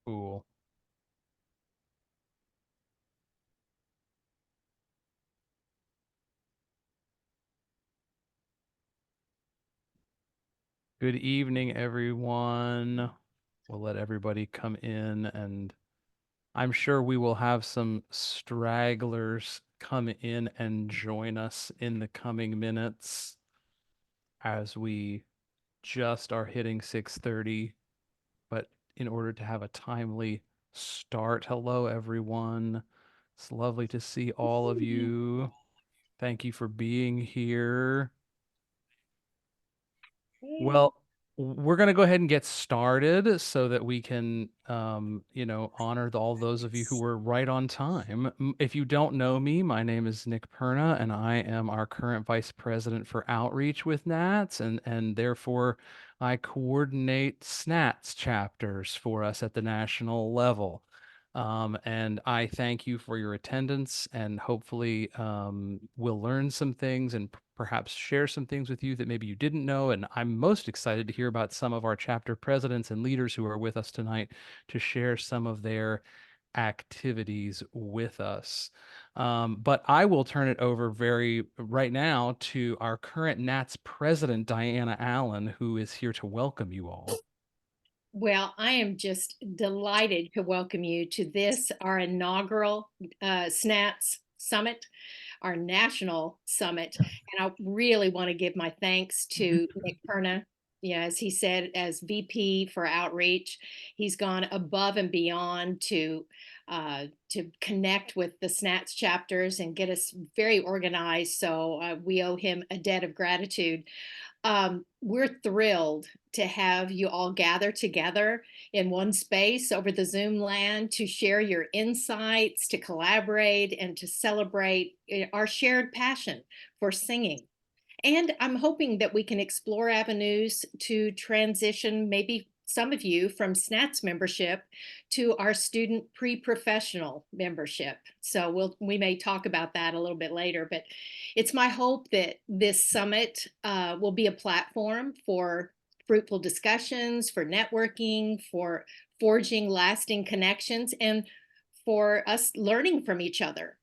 Cool. Good evening, everyone. We'll let everybody come in, and I'm sure we will have some stragglers come in and join us in the coming minutes as we just are hitting 6:30. But in order to have a timely start, hello, everyone. It's lovely to see all of you. Thank you for being here. Well, we're going to go ahead and get started so that we can, honor all those of you who were right on time. If you don't know me, my name is Nick Perna, and I am our current Vice President for Outreach with NATS, and therefore I coordinate SNATS chapters for us at the national level. And I thank you for your attendance, and hopefully we'll learn some things and perhaps share some things with you that maybe you didn't know. And I'm most excited to hear about some of our chapter presidents and leaders who are with us tonight to share some of their activities with us. But I will turn it over right now to our current NATS president, Diana Allen, who is here to welcome you all. Well, I am just delighted to welcome you to this, our inaugural SNATS Summit, our national summit. And I really want to give my thanks to Nick Perna. Yeah, as he said, as VP for Outreach, he's gone above and beyond to connect with the SNATS chapters and get us very organized. So we owe him a debt of gratitude. We're thrilled to have you all gather together in one space over the Zoom land to share your insights, to collaborate, and to celebrate our shared passion for singing. And I'm hoping that we can explore avenues to transition maybe some of you from SNATS membership to our student pre-professional membership. So we may talk about that a little bit later, but it's my hope that this summit will be a platform for fruitful discussions, for networking, for forging lasting connections, and for us learning from each other.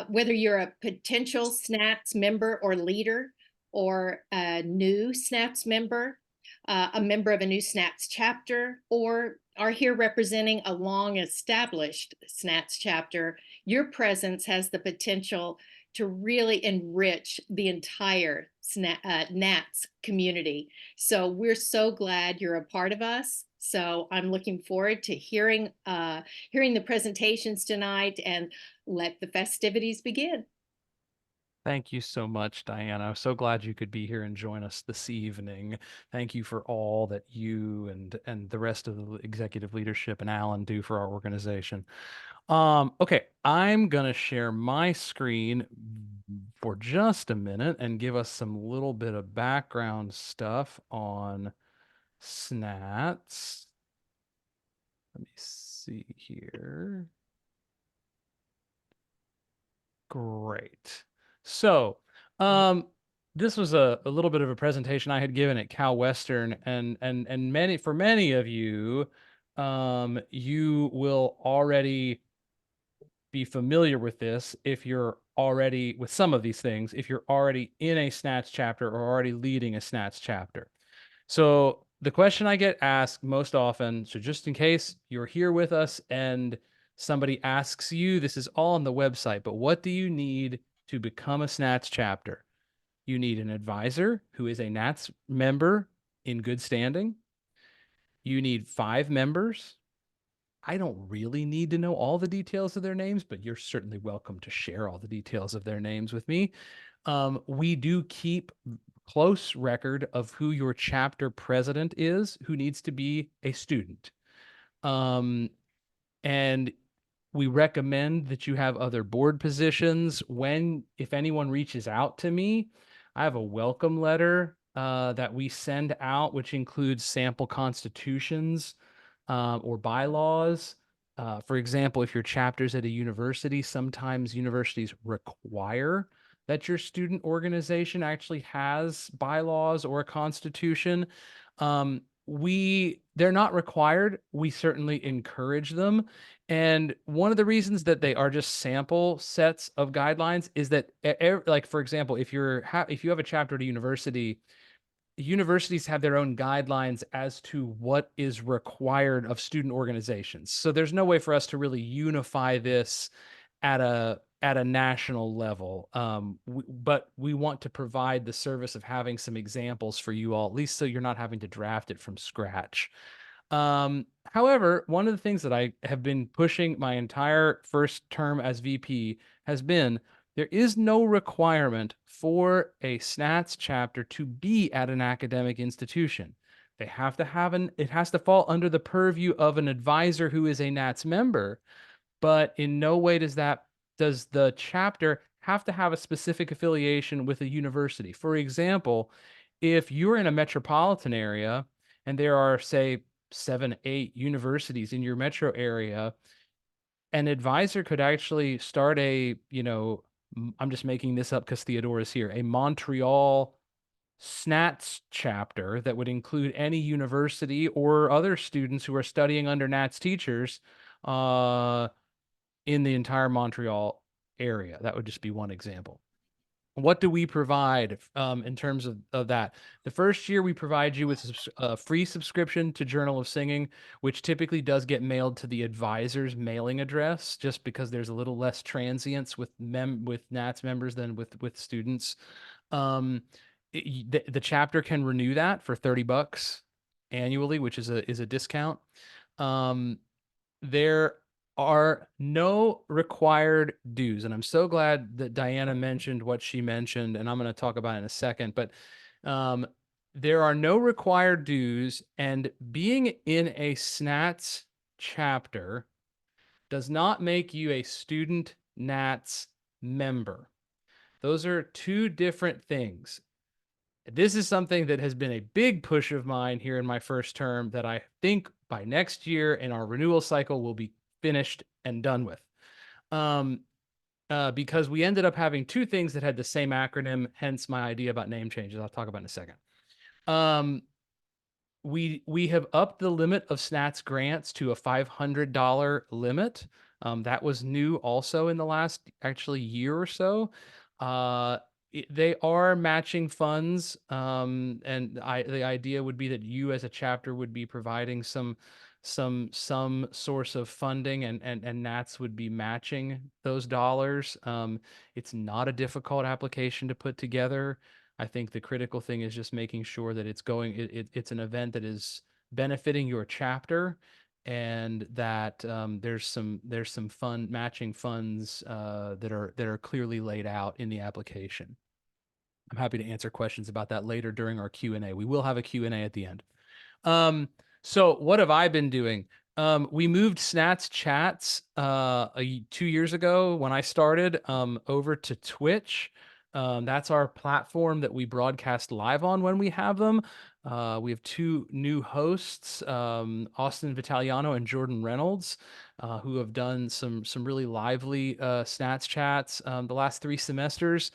Whether you're a potential SNATS member or leader, or a new SNATS member, a member of a new SNATS chapter, or are here representing a long established SNATS chapter, your presence has the potential to really enrich the entire NATS community. So we're so glad you're a part of us. So I'm looking forward to hearing the presentations tonight, and let the festivities begin. Thank you so much, Diana. I'm so glad you could be here and join us this evening. Thank you for all that you and the rest of the executive leadership and Alan do for our organization. Okay, I'm gonna share my screen for just a minute and give us some little bit of background stuff on SNATS. Let me see here. Great. So, this was a little bit of a presentation I had given at Cal Western, and many of you, you will already be familiar with this if you're already with some of these things, if you're already in a SNATS chapter or already leading a SNATS chapter. So the question I get asked most often, so just in case you're here with us and somebody asks you, this is all on the website, but what do you need to become a SNATS chapter? You need an advisor who is a NATS member in good standing. You need 5 members. I don't really need to know all the details of their names, but you're certainly welcome to share all the details of their names with me. We do keep close record of who your chapter president is, who needs to be a student. And we recommend that you have other board positions. If anyone reaches out to me, I have a welcome letter that we send out, which includes sample constitutions or bylaws. For example, if your chapter's at a university, sometimes universities require that your student organization actually has bylaws or a constitution. they're not required. We certainly encourage them. And one of the reasons that they are just sample sets of guidelines is that like for example, if you have a chapter at a university, universities have their own guidelines as to what is required of student organizations. So there's no way for us to really unify this at a national level. But we want to provide the service of having some examples for you all, at least so you're not having to draft it from scratch. However, one of the things that I have been pushing my entire first term as VP has been there is no requirement for a SNATS chapter to be at an academic institution. They have to have it has to fall under the purview of an advisor who is a NATS member, but in no way does the chapter have to have a specific affiliation with a university. For example, if you're in a metropolitan area and there are, say, 7, 8 universities in your metro area, an advisor could actually start I'm just making this up because Theodore is here, a Montreal SNATS chapter that would include any university or other students who are studying under NATS teachers uh, in the entire Montreal area. That would just be one example. What do we provide in terms of that? The first year, we provide you with a free subscription to Journal of Singing, which typically does get mailed to the advisor's mailing address, just because there's a little less transience with NATS members than with students. Um, the chapter can renew that for $30 annually, which is a discount. There are no required dues, and I'm so glad that Diana mentioned what she mentioned, and I'm going to talk about it in a second. But um, there are no required dues, and being in a SNATS chapter does not make you a student NATS member. Those are two different things. This is something that has been a big push of mine here in my first term that I think by next year in our renewal cycle will be finished and done with. Um, because we ended up having two things that had the same acronym, hence my idea about name changes. I'll talk about in a second. Um, we have upped the limit of SNATS grants to a $500 limit. That was new also in the last actually year or so. They are matching funds, and the idea would be that you as a chapter would be providing some source of funding, and NATS would be matching those dollars. It's not a difficult application to put together. I think the critical thing is just making sure that it's an event that is benefiting your chapter, and that there's some fun matching funds that are clearly laid out in the application. I'm happy to answer questions about that later during our Q&A. We will have a Q&A at the end. So what have I been doing? We moved SNATS Chats 2 years ago when I started over to Twitch. That's our platform that we broadcast live on when we have them. We have two new hosts, Austin Vitaliano and Jordan Reynolds, who have done some really lively SNATS chats the last 3 semesters.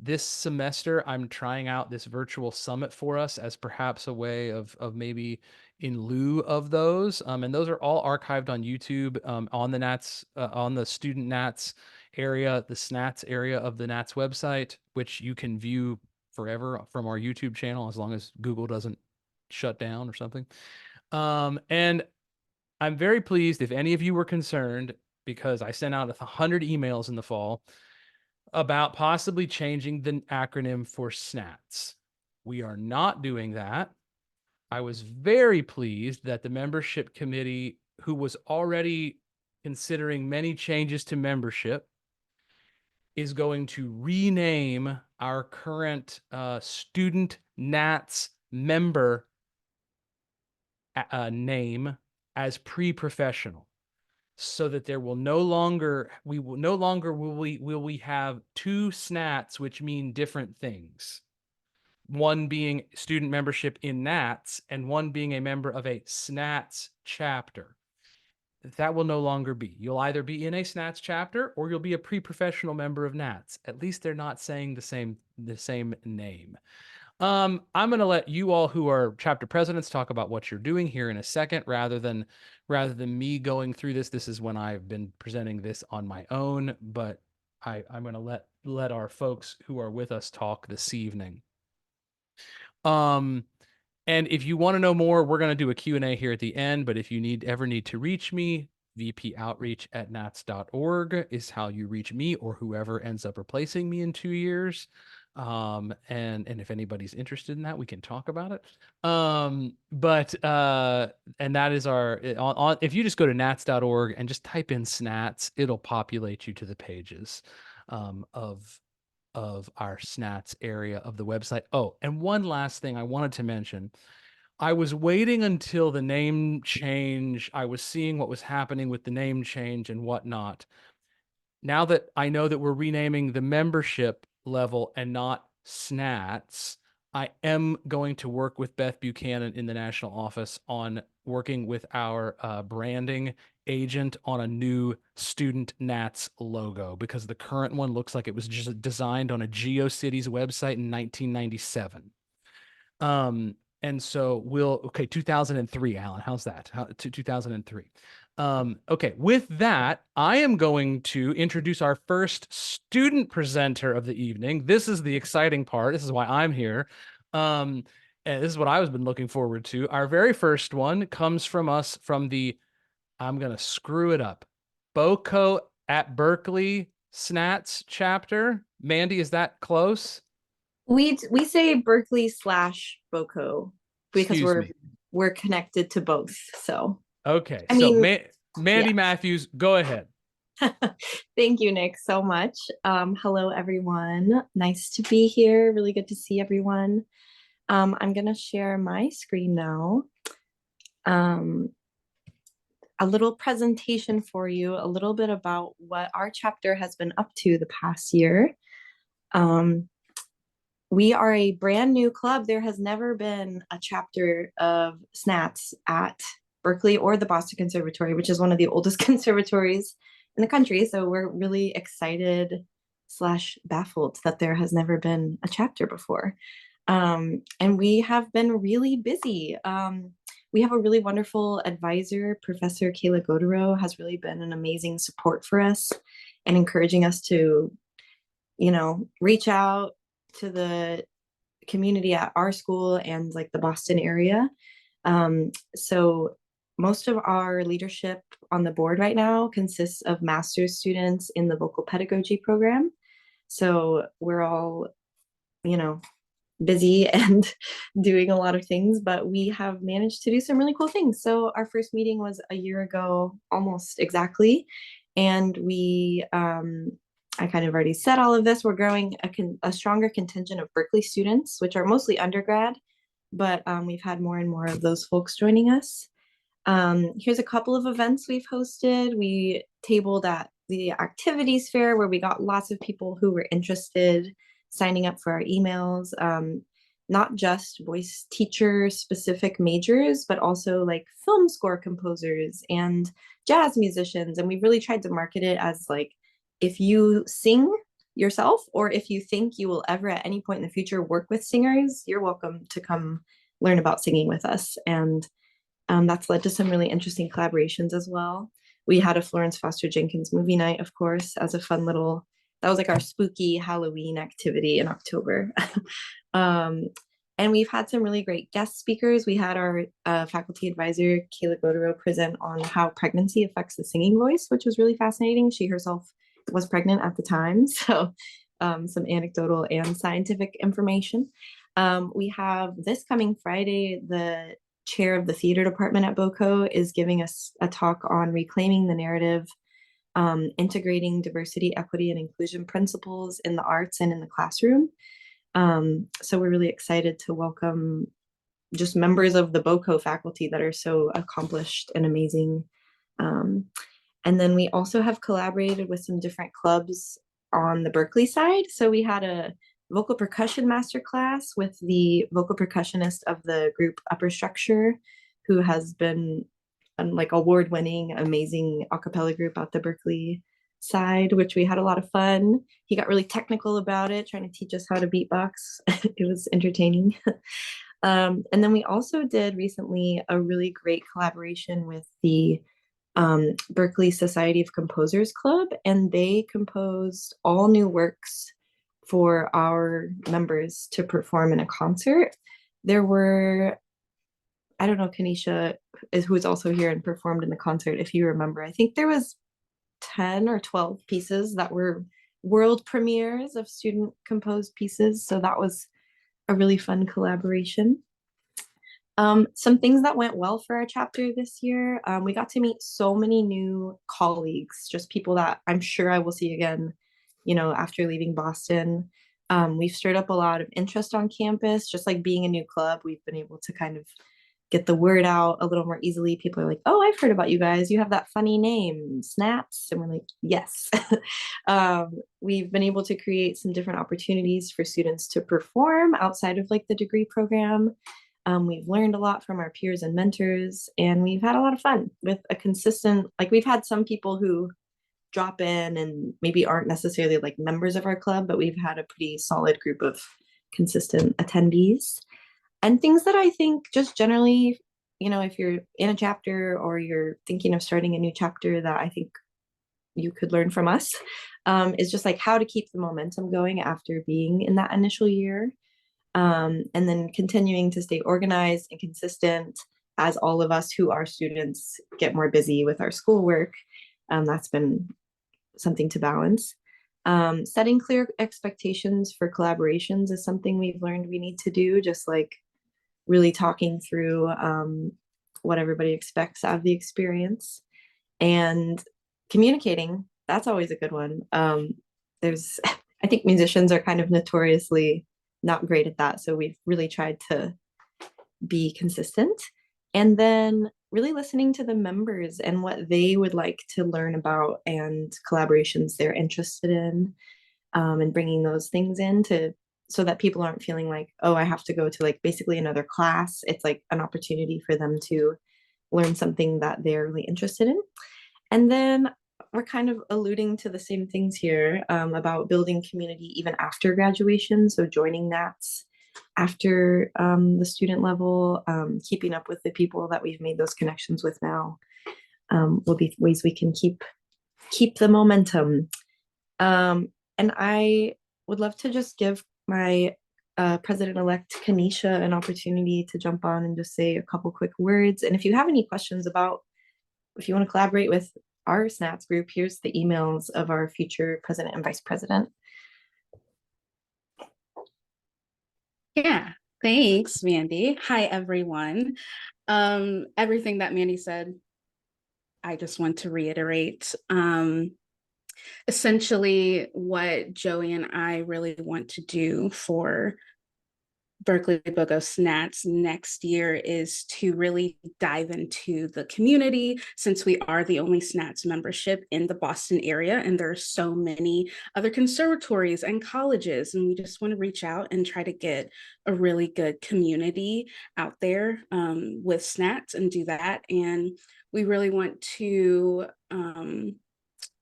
This semester, I'm trying out this virtual summit for us as perhaps a way of maybe in lieu of those. And those are all archived on YouTube on the NATS, on the student NATS area, the SNATS area of the NATS website, which you can view forever from our YouTube channel as long as Google doesn't shut down or something. And I'm very pleased if any of you were concerned because I sent out 100 emails in the fall about possibly changing the acronym for SNATS. We are not doing that. I was very pleased that the membership committee, who was already considering many changes to membership, is going to rename our current student NATS member name as pre-professional, so that there will no longer will we have two SNATs, which mean different things. One being student membership in NATS and one being a member of a SNATS chapter. That will no longer be. You'll either be in a SNATS chapter or you'll be a pre-professional member of NATS. At least they're not saying the same name. I'm going to let you all who are chapter presidents talk about what you're doing here in a second, rather than me going through this. This is when I've been presenting this on my own, but I'm going to let our folks who are with us talk this evening. Um, and if you want to know more, we're going to do a Q&A here at the end, but if you ever need to reach me, vpoutreach@nats.org is how you reach me or whoever ends up replacing me in 2 years. And if anybody's interested in that, we can talk about it. And that is if you just go to nats.org and just type in SNATS, it'll populate you to the pages of our SNATS area of the website. Oh, and one last thing I wanted to mention. I was waiting until the name change. I was seeing what was happening with the name change and whatnot. Now that I know that we're renaming the membership level and not SNATS, I am going to work with Beth Buchanan in the national office on working with our branding agent on a new student NATS logo, because the current one looks like it was just designed on a GeoCities website in 1997. And so okay, 2003, Alan, how's that? 2003. Okay, with that, I am going to introduce our first student presenter of the evening. This is the exciting part. This is why I'm here. And this is what I've been looking forward to. Our very first one comes from I'm going to screw it up, BOCO at Berkeley SNATS chapter. Mandy, is that close? We say Berkeley / Boco because Excuse me. we're connected to both. So Okay, I so mean, Mandy Matthews, go ahead. thank you, Nick, so much. Hello, everyone. Nice to be here. Really good to see everyone. I'm gonna share my screen now. A little presentation for you, a little bit about what our chapter has been up to the past year. We are a brand new club. There has never been a chapter of SNATS at Berkeley or the Boston Conservatory, which is one of the oldest conservatories in the country. So we're really excited / baffled that there has never been a chapter before. And we have been really busy. We have a really wonderful advisor. Professor Kayla Godero has really been an amazing support for us and encouraging us to, reach out to the community at our school and like the Boston area. So most of our leadership on the board right now consists of master's students in the vocal pedagogy program. So we're all, busy and doing a lot of things, but we have managed to do some really cool things. So our first meeting was a year ago, almost exactly. And I kind of already said all of this. We're growing a stronger contingent of Berkeley students, which are mostly undergrad, but we've had more and more of those folks joining us. Here's a couple of events we've hosted. We tabled at the activities fair where we got lots of people who were interested signing up for our emails, not just voice teacher specific majors, but also like film score composers and jazz musicians. And we really tried to market it as like, if you sing yourself, or if you think you will ever at any point in the future work with singers, you're welcome to come learn about singing with us. And that's led to some really interesting collaborations as well. We had a Florence Foster Jenkins movie night, of course, as a fun little, that was like our spooky Halloween activity in October. And we've had some really great guest speakers. We had our faculty advisor, Kayla Godero, present on how pregnancy affects the singing voice, which was really fascinating. She herself was pregnant at the time. So some anecdotal and scientific information. We have this coming Friday, the chair of the theater department at BOCO is giving us a talk on reclaiming the narrative, integrating diversity, equity, and inclusion principles in the arts and in the classroom. So we're really excited to welcome just members of the BOCO faculty that are so accomplished and amazing. And then we also have collaborated with some different clubs on the Berkeley side. So we had a vocal percussion masterclass with the vocal percussionist of the group Upper Structure, who has been like award-winning, amazing a cappella group at the Berkeley side, which we had a lot of fun. He got really technical about it, trying to teach us how to beatbox. It was entertaining. And then we also did recently a really great collaboration with the Berkeley Society of Composers Club, and they composed all new works for our members to perform in a concert. There were, I don't know, Kanisha who is also here and performed in the concert, if you remember. I think there was 10 or 12 pieces that were world premieres of student composed pieces. So that was a really fun collaboration. Some things that went well for our chapter this year, we got to meet so many new colleagues, just people that I'm sure I will see again, after leaving Boston. We've stirred up a lot of interest on campus, just like being a new club, we've been able to kind of get the word out a little more easily. People are like, oh, I've heard about you guys. You have that funny name, SNATS. And we're like, yes. We've been able to create some different opportunities for students to perform outside of like the degree program. We've learned a lot from our peers and mentors, and we've had a lot of fun with a consistent, like we've had some people who drop in and maybe aren't necessarily like members of our club, but we've had a pretty solid group of consistent attendees. And things that I think just generally, if you're in a chapter or you're thinking of starting a new chapter, that I think you could learn from us, is just like how to keep the momentum going after being in that initial year. And then continuing to stay organized and consistent as all of us who are students get more busy with our schoolwork. That's been something to balance. Setting clear expectations for collaborations is something we've learned we need to do, just like really talking through what everybody expects out of the experience. And communicating, that's always a good one. I think musicians are kind of notoriously not great at that. So we've really tried to be consistent. And then really listening to the members and what they would like to learn about and collaborations they're interested in, and bringing those things in so that people aren't feeling like, oh, I have to go to like basically another class. It's like an opportunity for them to learn something that they're really interested in. And then we're kind of alluding to the same things here, about building community even after graduation. So joining NATS after the student level, keeping up with the people that we've made those connections with now, will be ways we can keep the momentum. And I would love to just give my President-elect Kanisha an opportunity to jump on and just say a couple quick words. And if you have any questions about, if you want to collaborate with our SNATS group, here's the emails of our future president and vice president. Yeah, thanks, Mandy. Hi, everyone. Everything that Mandy said, I just want to reiterate. Essentially, what Joey and I really want to do for Berkeley Book of SNATS next year is to really dive into the community, since we are the only SNATS membership in the Boston area, and there are so many other conservatories and colleges, and we just want to reach out and try to get a really good community out there with SNATS and do that. And we really want to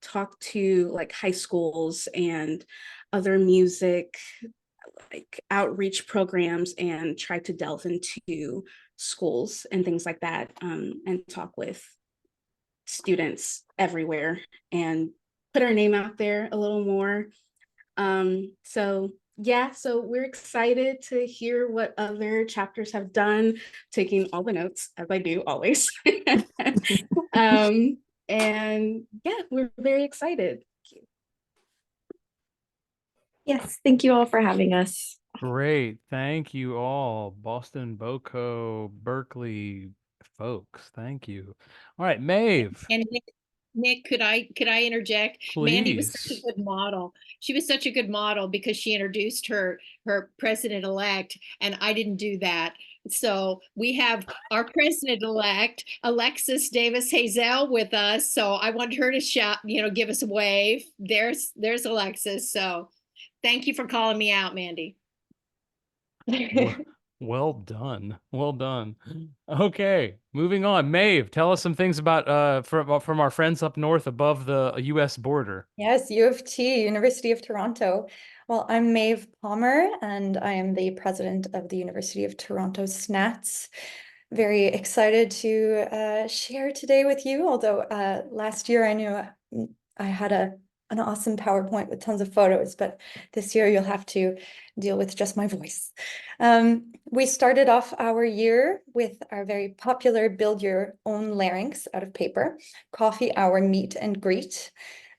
talk to like high schools and other music like outreach programs and try to delve into schools and things like that, and talk with students everywhere and put our name out there a little more. So we're excited to hear what other chapters have done, taking all the notes as I do always. And yeah, we're very excited. Yes, thank you all for having us. Great. Thank you all, Boston, BOCO, Berkeley folks. Thank you. All right, Maeve. And Nick, could I interject? Mandy was such a Please. good model. She was such a good model because she introduced her president-elect, and I didn't do that. So we have our president-elect, Alexis Davis Hazel, with us. So I wanted her to shout, give us a wave. There's Alexis. So thank you for calling me out, Mandy. Well done. Well done. Okay, moving on. Maeve, tell us some things about from our friends up north above the US border. Yes, U of T, University of Toronto. Well, I'm Maeve Palmer, and I am the president of the University of Toronto SNATS. Very excited to share today with you, although last year I knew I had an awesome PowerPoint with tons of photos, but this year you'll have to deal with just my voice. We started off our year with our very popular Build Your Own Larynx out of paper, coffee hour meet and greet.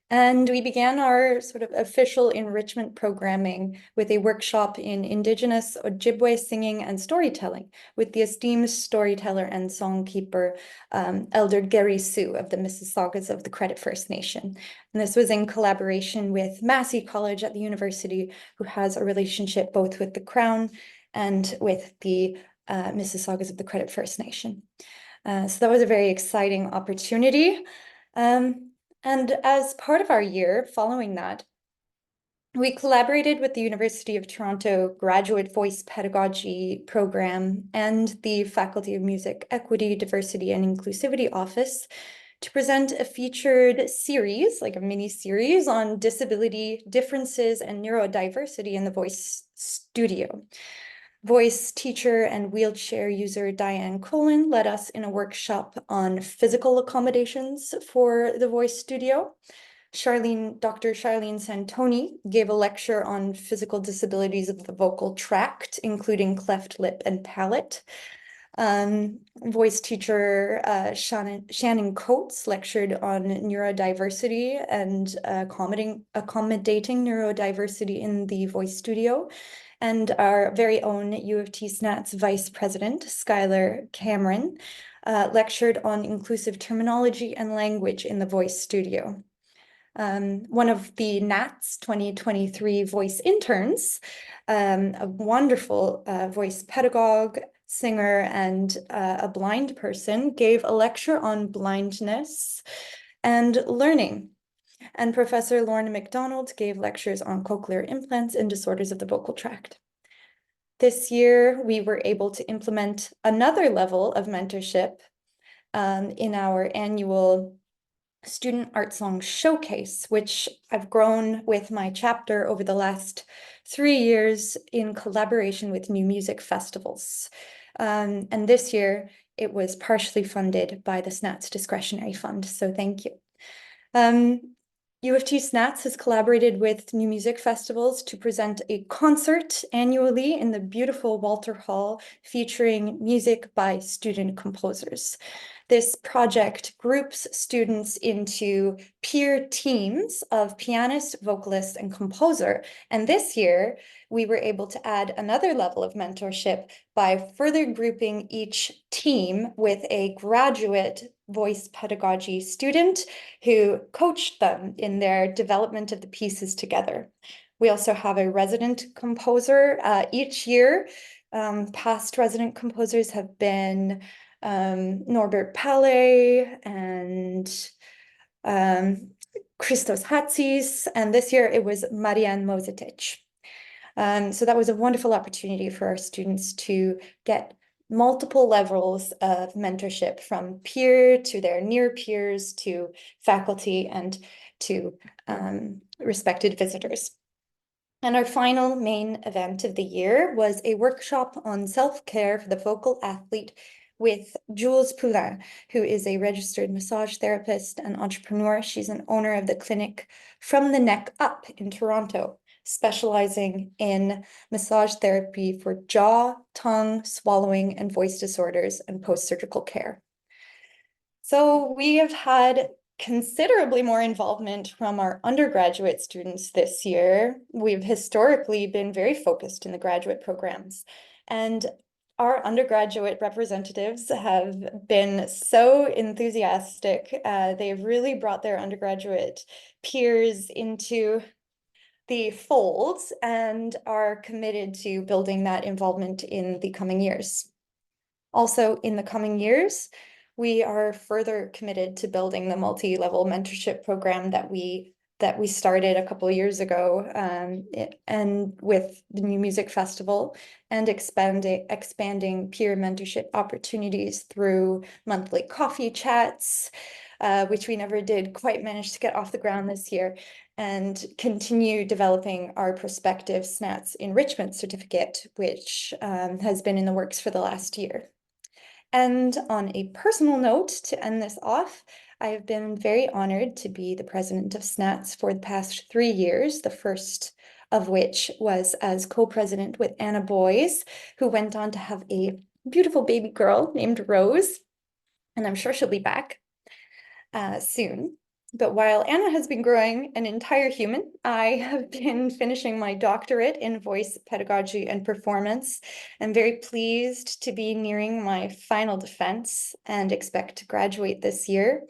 And we began our sort of official enrichment programming with a workshop in Indigenous Ojibwe singing and storytelling with the esteemed storyteller and songkeeper, Elder Gary Sue of the Mississaugas of the Credit First Nation. And this was in collaboration with Massey College at the university, who has a relationship both with the Crown and with the Mississaugas of the Credit First Nation. So that was a very exciting opportunity. And as part of our year following that, we collaborated with the University of Toronto Graduate Voice Pedagogy Program and the Faculty of Music Equity, Diversity and Inclusivity Office to present a featured series, like a mini series on disability, differences, and neurodiversity in the voice studio. Voice teacher and wheelchair user Diane Colin led us in a workshop on physical accommodations for the voice studio. Dr. Charlene Santoni gave a lecture on physical disabilities of the vocal tract, including cleft lip and palate. Voice teacher Shannon Coates lectured on neurodiversity and accommodating neurodiversity in the voice studio. And our very own U of T SNATS Vice President, Skylar Cameron, lectured on inclusive terminology and language in the voice studio. One of the NATS 2023 voice interns, a wonderful voice pedagogue, singer, and a blind person, gave a lecture on blindness and learning. And Professor Lorna McDonald gave lectures on cochlear implants and disorders of the vocal tract. This year, we were able to implement another level of mentorship in our annual Student Art Song Showcase, which I've grown with my chapter over the last 3 years in collaboration with New Music Festivals. And this year, it was partially funded by the SNATS Discretionary Fund, so thank you. U of T SNATS has collaborated with New Music Festivals to present a concert annually in the beautiful Walter Hall featuring music by student composers. This project groups students into peer teams of pianist, vocalist, and composer. And this year, we were able to add another level of mentorship by further grouping each team with a graduate voice pedagogy student who coached them in their development of the pieces together. We also have a resident composer each year. Past resident composers have been Norbert Palais and Christos Hatsis, and this year it was Marianne Mozetic. So that was a wonderful opportunity for our students to get multiple levels of mentorship, from peer to their near peers to faculty and to respected visitors. And our final main event of the year was a workshop on self-care for the vocal athlete with Jules Poulin, who is a registered massage therapist and entrepreneur. She's an owner of the clinic From the Neck Up in Toronto, specializing in massage therapy for jaw, tongue, swallowing, and voice disorders and post-surgical care. So we have had considerably more involvement from our undergraduate students this year. We've historically been very focused in the graduate programs, and our undergraduate representatives have been so enthusiastic. They've really brought their undergraduate peers into the folds and are committed to building that involvement in the coming years. Also, in the coming years, we are further committed to building the multi-level mentorship program that we that we started a couple of years ago, and with the new music festival and expanding peer mentorship opportunities through monthly coffee chats, which we never did quite manage to get off the ground this year, and continue developing our prospective SNATS enrichment certificate, which has been in the works for the last year. And on a personal note, to end this off, I have been very honored to be the president of SNATS for the past 3 years, the first of which was as co-president with Anna Boys, who went on to have a beautiful baby girl named Rose, and I'm sure she'll be back soon. But while Anna has been growing an entire human, I have been finishing my doctorate in voice pedagogy and performance. I'm very pleased to be nearing my final defense and expect to graduate this year.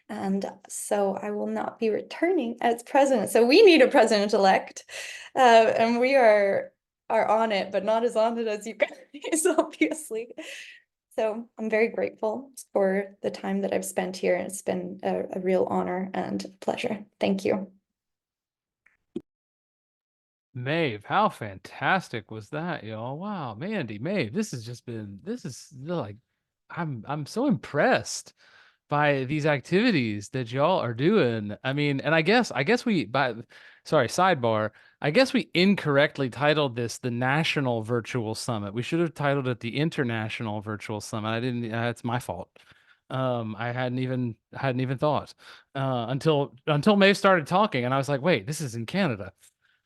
And so I will not be returning as president. So we need a president-elect, and we are on it, but not as on it as you guys, obviously. So I'm very grateful for the time that I've spent here. It's been a real honor and pleasure. Thank you. Maeve, how fantastic was that, y'all? Wow, Mandy, Maeve, this is like, I'm so impressed by these activities that y'all are doing. I mean, and I guess sorry, sidebar. I guess we incorrectly titled this the National Virtual Summit. We should have titled it the International Virtual Summit. I didn't, it's my fault. I hadn't even thought until Maeve started talking, and I was like, wait, this is in Canada.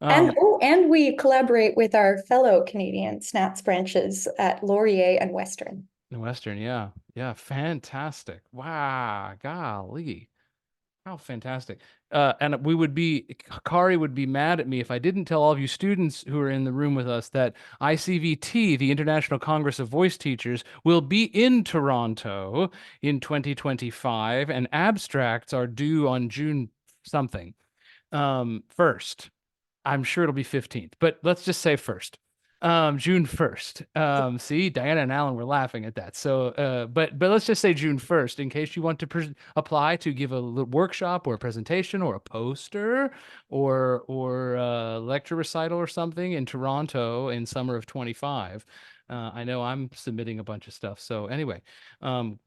And we collaborate with our fellow Canadian SNATS branches at Laurier and Western. Western, yeah. Yeah, fantastic. Wow, golly. How fantastic. And Kari would be mad at me if I didn't tell all of you students who are in the room with us that ICVT, the International Congress of Voice Teachers, will be in Toronto in 2025, and abstracts are due on June something. 1st. I'm sure it'll be 15th, but let's just say 1st. June 1st. See, Diana and Alan were laughing at that. So, but let's just say June 1st, in case you want to apply to give a workshop or a presentation or a poster or a lecture recital or something in Toronto in summer of 25. I know I'm submitting a bunch of stuff. So anyway, come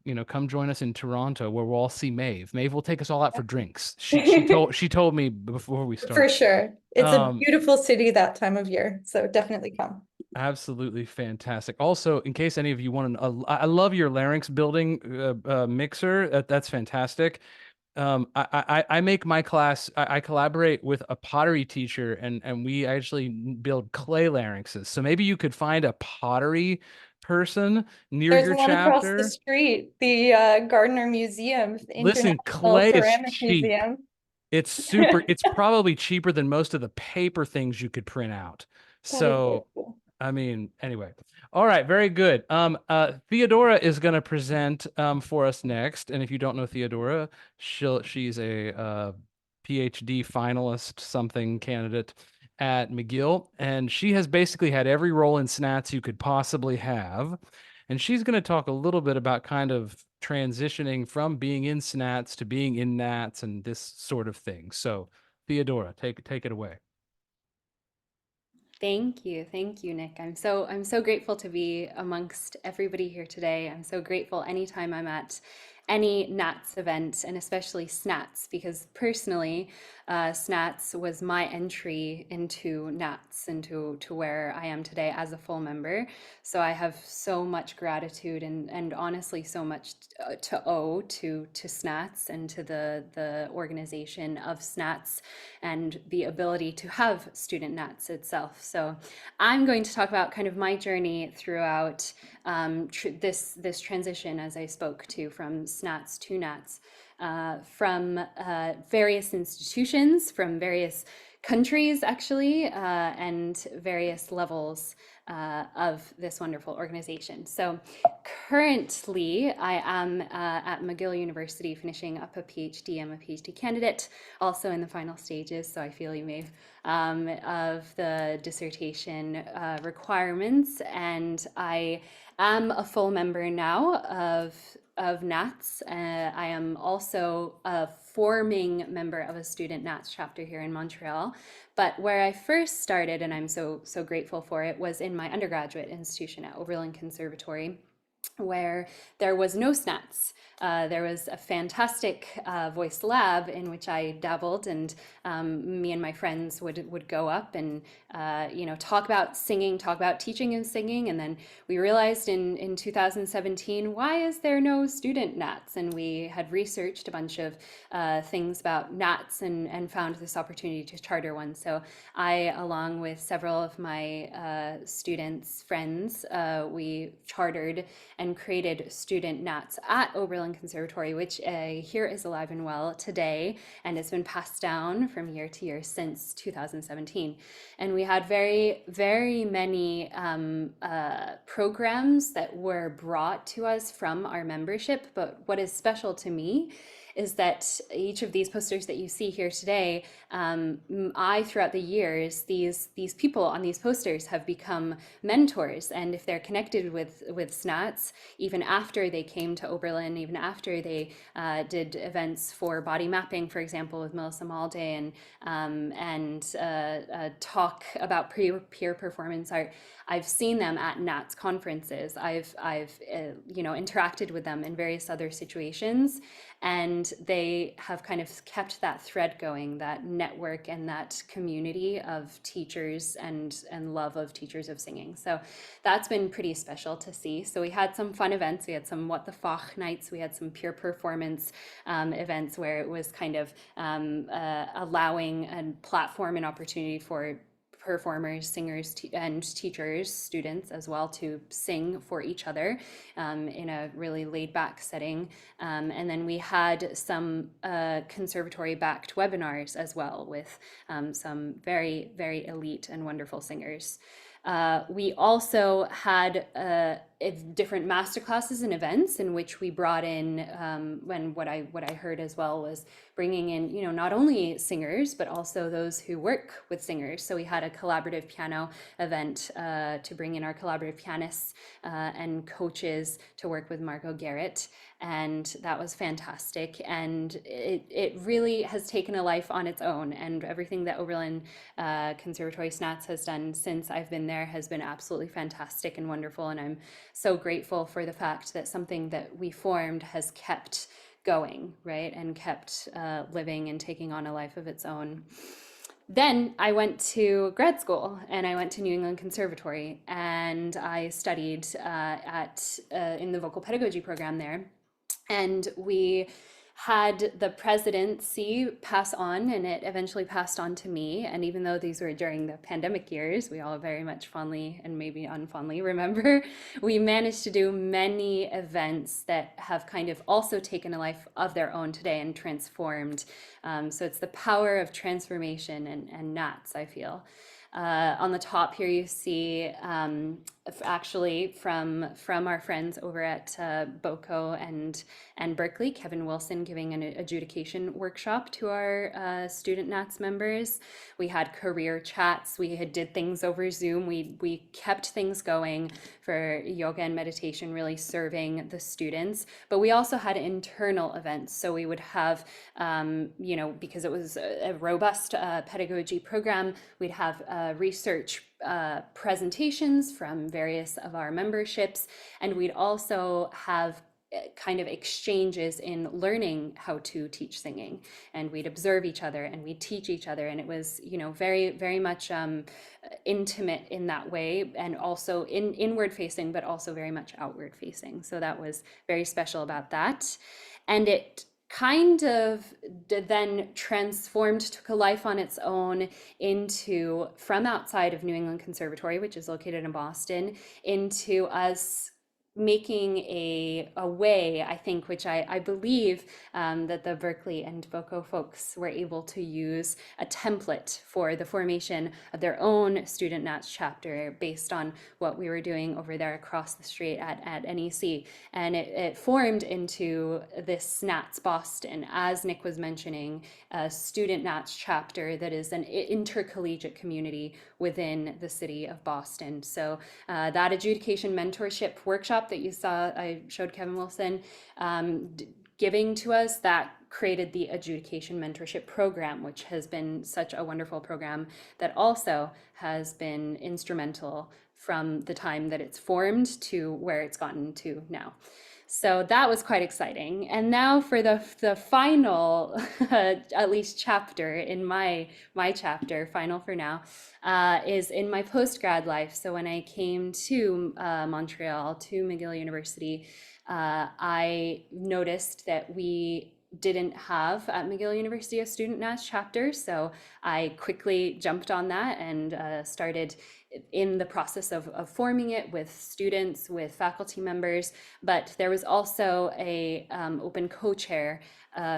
join us in Toronto where we'll all see Maeve. Maeve will take us all out for drinks. She told me before we started. For sure. It's a beautiful city that time of year. So definitely come. Absolutely fantastic. Also, in case any of you want I love your larynx building mixer. That's fantastic. I make my class, I collaborate with a pottery teacher, and we actually build clay larynxes. So maybe you could find a pottery person near There's your one across the chapter. street, the Gardner Museum, the Listen, International clay is Ceramic cheap. Museum. It's super, it's probably cheaper than most of the paper things you could print out. So, I mean, anyway. All right, very good. Theodora is going to present for us next. And if you don't know Theodora, she's a PhD finalist, something candidate at McGill. And she has basically had every role in SNATS you could possibly have. And she's going to talk a little bit about kind of transitioning from being in SNATS to being in NATS and this sort of thing. So Theodora, take it away. Thank you, Nick. I'm so grateful to be amongst everybody here today. I'm so grateful anytime I'm at any NATS event, and especially SNATS, because personally, SNATS was my entry into NATS, into where I am today as a full member. So I have so much gratitude and honestly so much to owe to SNATS and to the organization of SNATS and the ability to have student NATS itself. So I'm going to talk about kind of my journey throughout this transition, as I spoke to, from SNATS to NATS, from various institutions, from various countries actually, and various levels of this wonderful organization. So currently I am at McGill University finishing up a PhD. I'm a PhD candidate, also in the final stages, so I feel you, Maeve, of the dissertation requirements, and I am a full member now of of NATS. I am also a forming member of a student NATS chapter here in Montreal. But where I first started, and I'm so grateful for it, was in my undergraduate institution at Oberlin Conservatory, where there was no SNATS. There was a fantastic voice lab in which I dabbled, and me and my friends would go up and talk about singing, talk about teaching and singing, and then we realized in 2017, why is there no student NATS? And we had researched a bunch of things about NATS and found this opportunity to charter one. So I, along with several of my students, friends, we chartered and created student NATS at Oberlin Conservatory, which here is alive and well today, and it's been passed down from year to year since 2017. And we had very, very many programs that were brought to us from our membership. But what is special to me is that each of these posters that you see here today, throughout the years, these people on these posters have become mentors. And if they're connected with SNATS, even after they came to Oberlin, even after they did events for body mapping, for example, with Melissa Malday, and talk about peer performance art, I've seen them at NATS conferences. I've interacted with them in various other situations, and they have kind of kept that thread going, that network and that community of teachers and love of teachers of singing. So that's been pretty special to see. So we had some fun events. We had some What the Fach nights. We had some peer performance events where it was kind of allowing a platform and opportunity for performers, singers, and teachers, students as well, to sing for each other in a really laid back setting. And then we had some conservatory-backed webinars as well with some very, very elite and wonderful singers. We also had different masterclasses and events in which we brought in, when what I heard as well was bringing in, not only singers, but also those who work with singers. So we had a collaborative piano event to bring in our collaborative pianists and coaches to work with Margot Garrett. And that was fantastic. And it really has taken a life on its own. And everything that Oberlin Conservatory SNATS has done since I've been there has been absolutely fantastic and wonderful. And I'm so grateful for the fact that something that we formed has kept going, right? And kept living and taking on a life of its own. Then I went to grad school, and I went to New England Conservatory, and I studied in the vocal pedagogy program there. And we had the presidency pass on, and it eventually passed on to me. And even though these were during the pandemic years, we all very much fondly and maybe unfondly remember, we managed to do many events that have kind of also taken a life of their own today and transformed. So it's the power of transformation and NATS, I feel. On the top here, you see actually from our friends over at BOCO and Berkeley, Kevin Wilson giving an adjudication workshop to our student NATS members. We had career chats. We did things over Zoom. We kept things going for yoga and meditation, really serving the students. But we also had internal events. So we would have, because it was a robust pedagogy program, we'd have research presentations from various of our memberships, and we'd also have kind of exchanges in learning how to teach singing, and we'd observe each other and we'd teach each other, and it was very, very much intimate in that way, and also inward facing, but also very much outward facing. So that was very special about that. And it kind of then transformed, took a life on its own into, from outside of New England Conservatory, which is located in Boston, into us making a way, I think, which I believe that the Berkeley and BOCO folks were able to use a template for the formation of their own student NATS chapter based on what we were doing over there across the street at NEC. And it formed into this SNATS Boston, as Nick was mentioning, a student NATS chapter that is an intercollegiate community within the city of Boston. So that adjudication mentorship workshop workshop that you saw, I showed Kevin Wilson giving to us, that created the adjudication mentorship program, which has been such a wonderful program that also has been instrumental from the time that it's formed to where it's gotten to now. So that was quite exciting. And now for the final, at least chapter in my chapter, final for now, is in my post-grad life. So when I came to Montreal, to McGill University, I noticed that we didn't have at McGill University a SNATS chapter. So I quickly jumped on that and started in the process of forming it with students, with faculty members. But there was also a open co-chair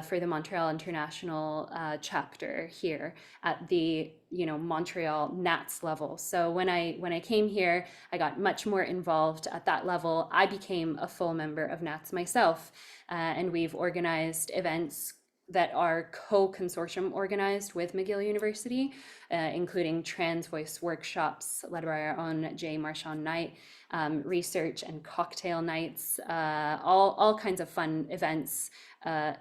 for the Montreal International chapter here at the Montreal NATS level. So when I came here, I got much more involved at that level. I became a full member of NATS myself, and we've organized events that are co-consortium organized with McGill University, including trans voice workshops led by our own Jay Marchand Knight, research and cocktail nights, all kinds of fun events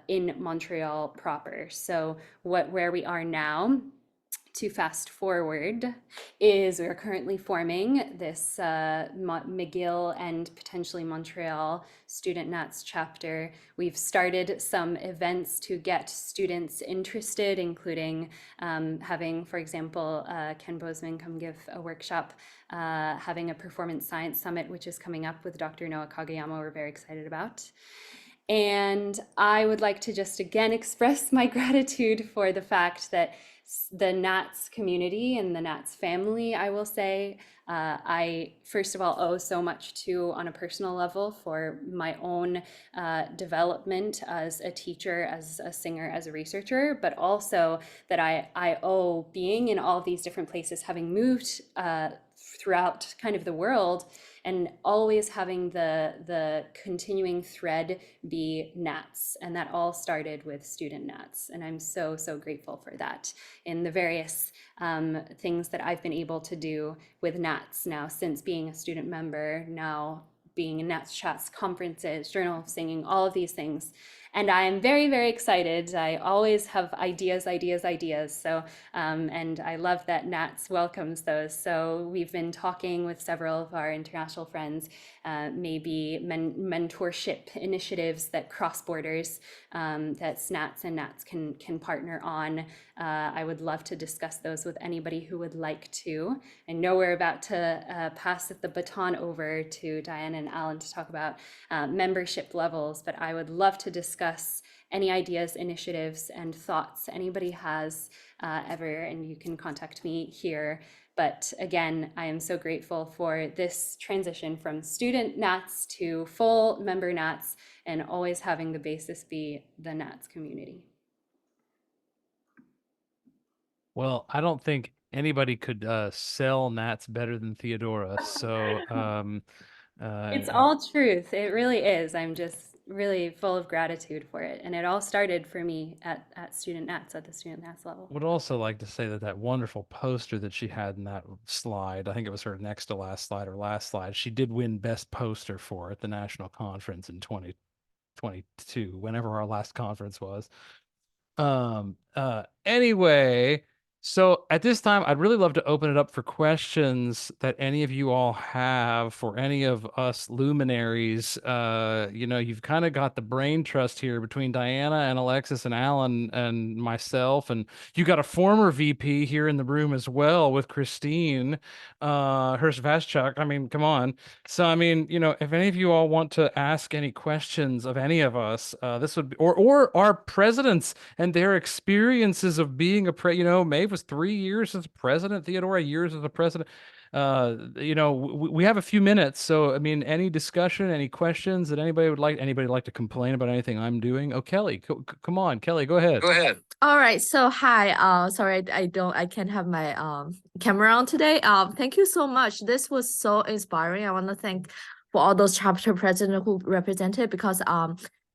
in Montreal proper. So where we are now, to fast forward, is we're currently forming this McGill and potentially Montreal Student NATS chapter. We've started some events to get students interested, including having, for example, Ken Bozeman come give a workshop, having a performance science summit, which is coming up with Dr. Noah Kageyama, we're very excited about. And I would like to just again express my gratitude for the fact that the NATS community and the NATS family, I will say, I first of all owe so much to on a personal level for my own development as a teacher, as a singer, as a researcher, but also that I owe being in all these different places, having moved throughout kind of the world, and always having the continuing thread be NATS. And that all started with student NATS. And I'm so grateful for that in the various things that I've been able to do with NATS now, since being a student member, now being in NATS chats, conferences, Journal of Singing, all of these things. And I am very excited. I always have ideas. So, and I love that NATS welcomes those. So we've been talking with several of our international friends, maybe mentorship initiatives that cross borders, that SNATS and NATS can partner on. I would love to discuss those with anybody who would like to. I know we're about to pass the baton over to Diana and Alan to talk about membership levels, but I would love to discuss any ideas, initiatives, and thoughts anybody has ever, and you can contact me here. But again, I am so grateful for this transition from student NATS to full member NATS, and always having the basis be the NATS community. Well, I don't think anybody could sell NATS better than Theodora. So it's all truth. It really is. I'm just really full of gratitude for it. And it all started for me at student NATS, at the student NATS level. Would also like to say that wonderful poster that she had in that slide, I think it was her next to last slide or last slide, she did win best poster for at the national conference in 2022, whenever our last conference was. Anyway, so at this time, I'd really love to open it up for questions that any of you all have for any of us luminaries. You've kind of got the brain trust here between Diana and Alexis and Alan and myself, and you got a former VP here in the room as well with Christine Hurst-Vaschuk. I mean, come on. So, I mean, if any of you all want to ask any questions of any of us, this would be, or our presidents and their experiences of being Maeve was 3 years as president, Theodora years as a president. We have a few minutes, so I mean, any discussion, any questions that anybody would like to complain about anything I'm doing? Oh, Kelly, come on, Kelly, go ahead. All right, so hi. Sorry, I can't have my camera on today. Thank you so much. This was so inspiring. I want to thank for all those chapter presidents who represented, because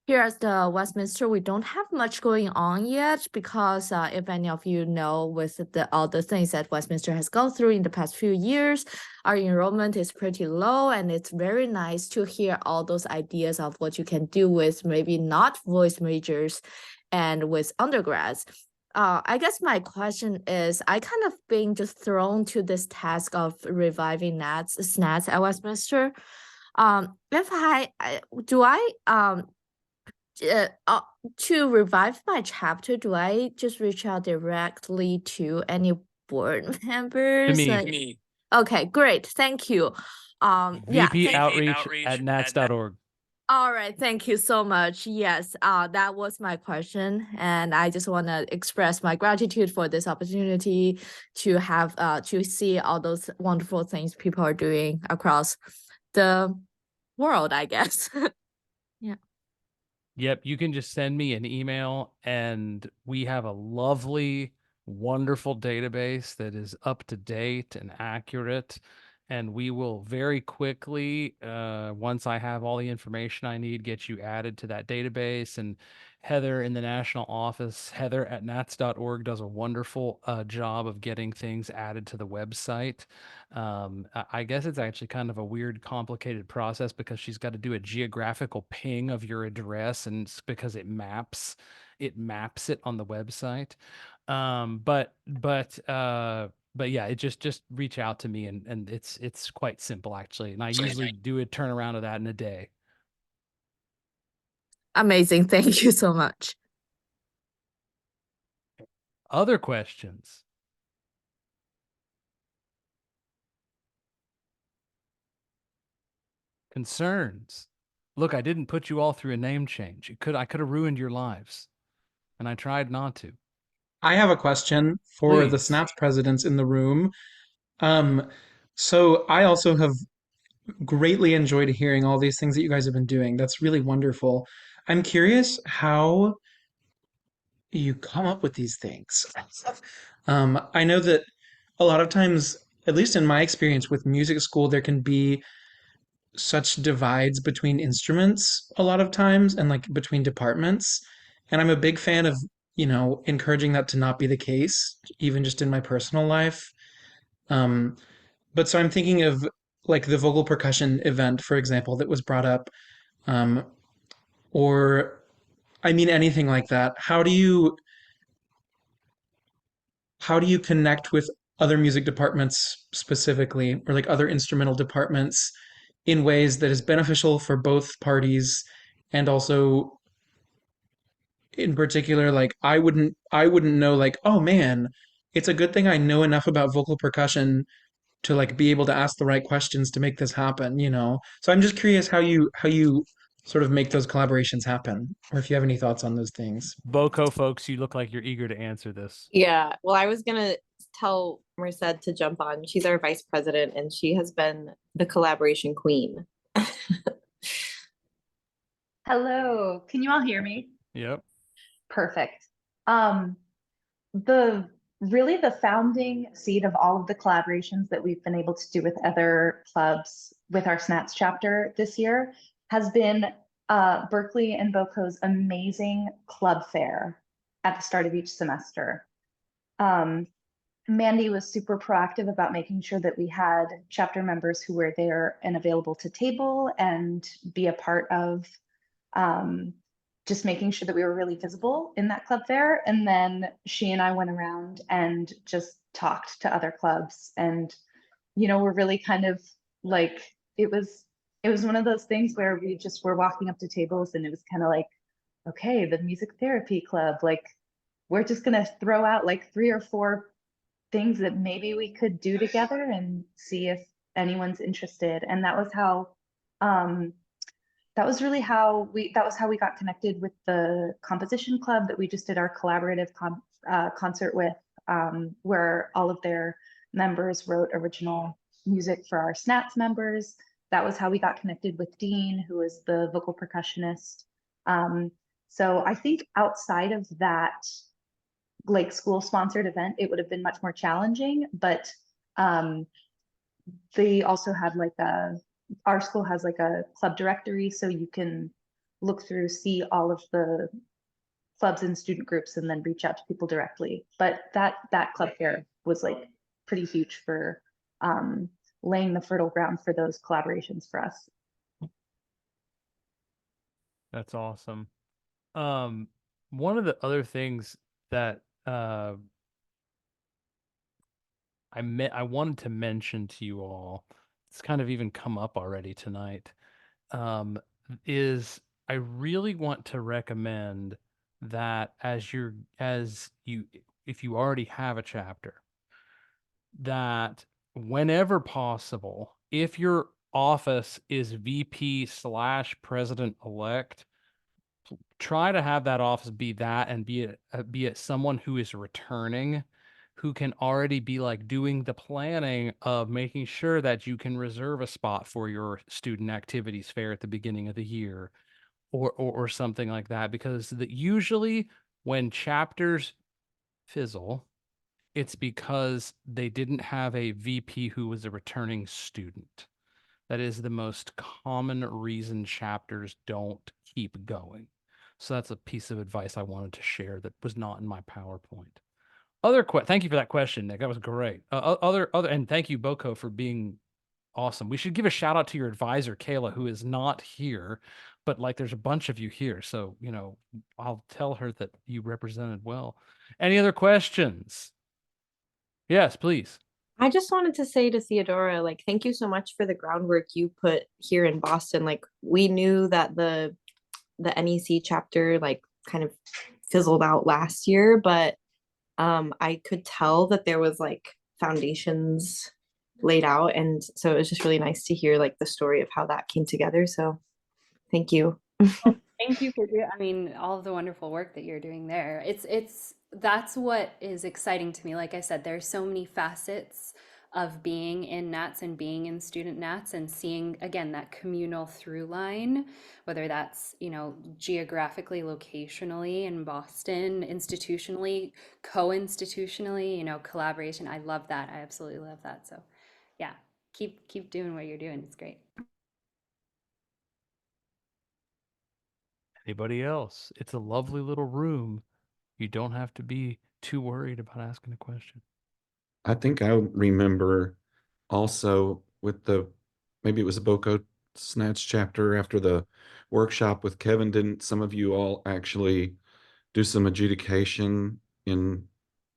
Here at the Westminster, we don't have much going on yet because if any of you know, with all the things that Westminster has gone through in the past few years, our enrollment is pretty low, and it's very nice to hear all those ideas of what you can do with maybe not voice majors and with undergrads. I guess my question is, I kind of being just thrown to this task of reviving SNATS at Westminster. If to revive my chapter, do I just reach out directly to any board To members? me, Okay, great. Thank you. Yeah. VP Outreach at nats.org. All right, thank you so much. Yes, that was my question, and I just want to express my gratitude for this opportunity to have to see all those wonderful things people are doing across the world, I guess. Yeah. Yep, you can just send me an email, and we have a lovely, wonderful database that is up to date and accurate. And we will very quickly, once I have all the information I need, get you added to that database. And Heather in the national office, Heather at nats.org, does a wonderful job of getting things added to the website. I guess it's actually kind of a weird, complicated process because she's got to do a geographical ping of your address, and it's because it maps it on the website. But yeah, it just reach out to me, and it's quite simple actually. And I usually do a turnaround of that in a day. Amazing. Thank you so much. Other questions? Concerns? Look, I didn't put you all through a name change. I could have ruined your lives, and I tried not to. I have a question for the Please. SNATS presidents in the room. Um, so I also have greatly enjoyed hearing all these things that you guys have been doing. That's really wonderful. I'm curious how you come up with these things. I know that a lot of times, at least in my experience with music school, there can be such divides between instruments a lot of times and like between departments. And I'm a big fan of, encouraging that to not be the case, even just in my personal life. Um, but so I'm thinking of like the vocal percussion event, for example, that was brought up, um, or I mean anything like that. How do you connect with other music departments specifically, or like other instrumental departments in ways that is beneficial for both parties, and also in particular, like I wouldn't know, like, oh man, it's a good thing I know enough about vocal percussion to like be able to ask the right questions to make this happen. So I'm just curious how you sort of make those collaborations happen, or if you have any thoughts on those things. Boco folks, you look like you're eager to answer this. Yeah, well, I was gonna tell Merced to jump on. She's our vice president, and she has been the collaboration queen. Hello, can you all hear me? Yep. Perfect. The founding seed of all of the collaborations that we've been able to do with other clubs with our SNATS chapter this year has been Berkeley and Boco's amazing club fair at the start of each semester. Mandy was super proactive about making sure that we had chapter members who were there and available to table and be a part of just making sure that we were really visible in that club fair. And then she and I went around and just talked to other clubs, and we're really kind of like, it was one of those things where we just were walking up to tables, and it was kind of like, okay, the music therapy club, like, we're just gonna throw out like 3 or 4 things that maybe we could do together and see if anyone's interested. And that was how that was how we got connected with the composition club that we just did our collaborative concert with, where all of their members wrote original music for our SNATS members. That was how we got connected with Dean, who is the vocal percussionist. So I think outside of that, like, school sponsored event, it would have been much more challenging, but they also had like our school has like a club directory, so you can look through, see all of the clubs and student groups, and then reach out to people directly. But that club fair was like pretty huge for laying the fertile ground for those collaborations for us. That's awesome. One of the other things that I wanted to mention to you all, it's kind of even come up already tonight, is I really want to recommend that if you already have a chapter, that whenever possible, if your office is VP/president-elect, try to have that office be that, and be it someone who is returning, who can already be like doing the planning of making sure that you can reserve a spot for your student activities fair at the beginning of the year, or something like that, because usually when chapters fizzle, it's because they didn't have a VP who was a returning student. That is the most common reason chapters don't keep going. So that's a piece of advice I wanted to share that was not in my PowerPoint. Thank you for that question, Nick. That was great. And thank you, Boko, for being awesome. We should give a shout out to your advisor, Kayla, who is not here, but like there's a bunch of you here. So, I'll tell her that you represented well. Any other questions? Yes, please. I just wanted to say to Theodora, like, thank you so much for the groundwork you put here in Boston. Like, we knew that the NEC chapter like kind of fizzled out last year, but I could tell that there was like foundations laid out, and so it was just really nice to hear like the story of how that came together. So thank you. Thank you for doing, I mean, all of the wonderful work that you're doing there. That's what is exciting to me. Like I said, there's so many facets of being in NATS and being in student NATS, and seeing again that communal through line, whether that's, geographically, locationally in Boston, institutionally, co-institutionally, collaboration. I love that. I absolutely love that. So yeah, keep doing what you're doing. It's great. Anybody else? It's a lovely little room. You don't have to be too worried about asking a question. I think I remember also with maybe it was a Boko SNATS chapter after the workshop with Kevin, didn't some of you all actually do some adjudication in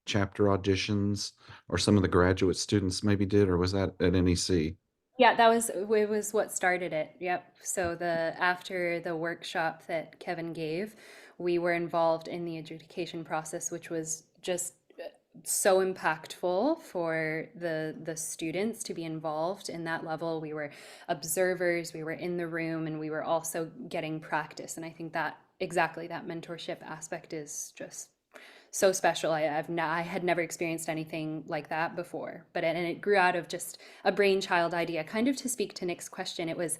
chapter auditions, or some of the graduate students maybe did, or was that at NEC? Yeah, it was what started it. Yep. So after the workshop that Kevin gave, we were involved in the adjudication process, which was just so impactful for the students to be involved in that level. We were observers, we were in the room, and we were also getting practice. And I think that exactly that mentorship aspect is just so special. I had never experienced anything like that before, and it grew out of just a brainchild idea. Kind of to speak to Nick's question, it was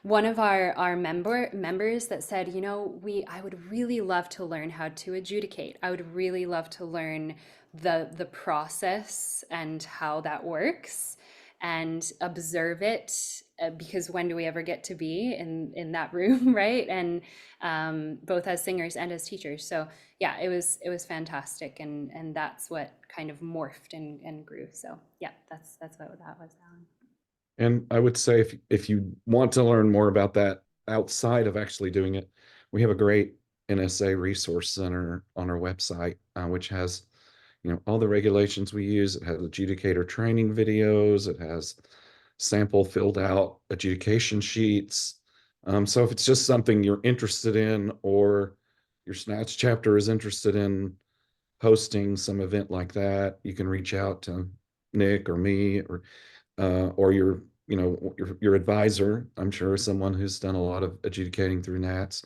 one of our members that said, I would really love to learn how to adjudicate. I would really love to learn the process and how that works, and observe it, because when do we ever get to be in that room, right? And both as singers and as teachers. So yeah, it was fantastic, and that's what kind of morphed and grew. So yeah, that's what that was, Alan. And I would say if you want to learn more about that outside of actually doing it, we have a great NSA resource center on our website, which has all the regulations we use. It has adjudicator training videos. It has sample filled out adjudication sheets. So if it's just something you're interested in, or your SNATS chapter is interested in hosting some event like that, you can reach out to Nick or me, or your advisor. I'm sure someone who's done a lot of adjudicating through NATS.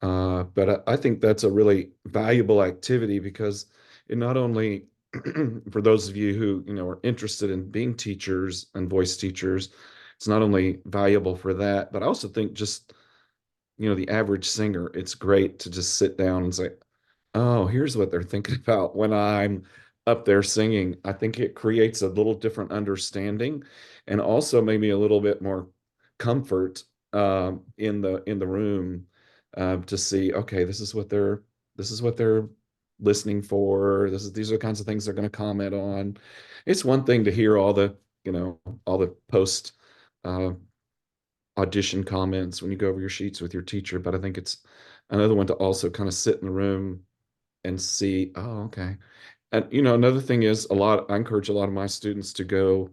But I think that's a really valuable activity, because it not only for those of you who are interested in being teachers and voice teachers, it's not only valuable for that, but I also think just the average singer, it's great to just sit down and say, oh, here's what they're thinking about when I'm up there singing. I think it creates a little different understanding, and also maybe a little bit more comfort in the room, to see, okay, this is what they're listening for. These are the kinds of things they're going to comment on. It's one thing to hear all the, all the post uh, audition comments when you go over your sheets with your teacher, but I think it's another one to also kind of sit in the room and see, oh, okay. And another thing is I encourage a lot of my students to go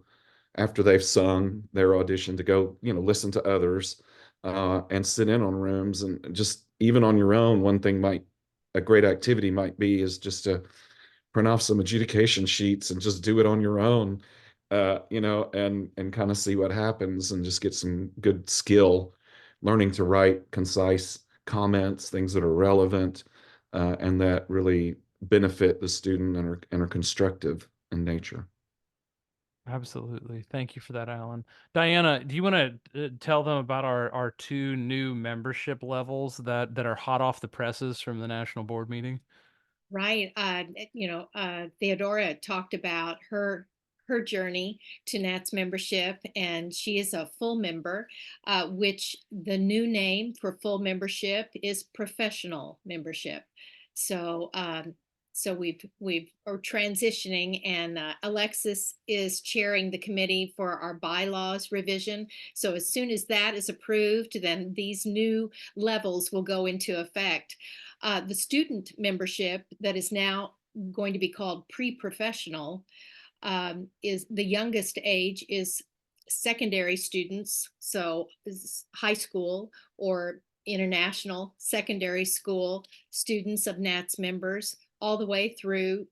after they've sung their audition to go, listen to others and sit in on rooms and just even on your own. A great activity might be is just to print off some adjudication sheets and just do it on your own, and kind of see what happens and just get some good skill learning to write concise comments, things that are relevant, and that really benefit the student and are constructive in nature. Absolutely. Thank you for that, Alan. Diana, do you want to tell them about our two new membership levels that are hot off the presses from the national board meeting? Right. Theodora talked about her journey to NATS membership, and she is a full member, which the new name for full membership is professional membership. So we are transitioning, and Alexis is chairing the committee for our bylaws revision. So as soon as that is approved, then these new levels will go into effect. The student membership that is now going to be called pre-professional is the youngest age is secondary students, so high school or international secondary school students of NATS members, all the way through